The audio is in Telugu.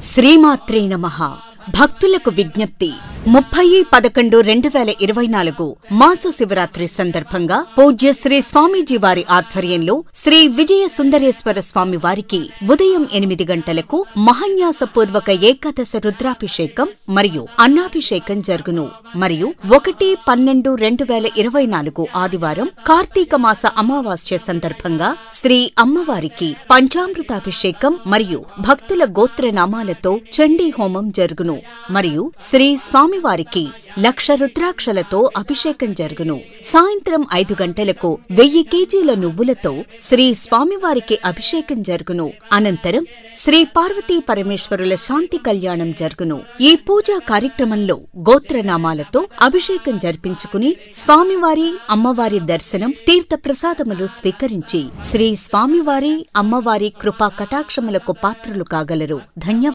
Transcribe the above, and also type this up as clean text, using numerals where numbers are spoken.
శ్రీమాత్రే నమః. భక్తులకు విజ్ఞప్తి. 30-11-2024 మాస శివరాత్రి సందర్భంగా పూజ్య శ్రీ స్వామీజీ వారి ఆధ్వర్యంలో శ్రీ విజయ సుందరేశ్వర స్వామి వారికి ఉదయం 8 గంటలకు మహాన్యాసపూర్వక ఏకాదశ రుద్రాభిషేకం మరియు అన్నాభిషేకం జరుగును. మరియు 1-12-2024 ఆదివారం కార్తీక మాస అమావాస్య సందర్భంగా శ్రీ అమ్మవారికి పంచామృతాభిషేకం మరియు భక్తుల గోత్రనామాలతో చండీ హోమం జరుగును. మరియు శ్రీ స్వామివారికి 1,00,000 రుద్రాక్షలతో అభిషేకం జరుగును. సాయంత్రం 5 గంటలకు 1000 కేజీల నువ్వులతో శ్రీ స్వామివారికి అభిషేకం జరుగును. అనంతరం శ్రీ పార్వతీ పరమేశ్వరుల శాంతి కళ్యాణం జరుగును. ఈ పూజా కార్యక్రమంలో గోత్రనామాలతో అభిషేకం జరిపించుకుని స్వామివారి అమ్మవారి దర్శనం తీర్థ ప్రసాదములు స్వీకరించి శ్రీ స్వామివారి అమ్మవారి కృపా కటాక్షములకు పాత్రులు కాగలరు. ధన్యవాదాలు.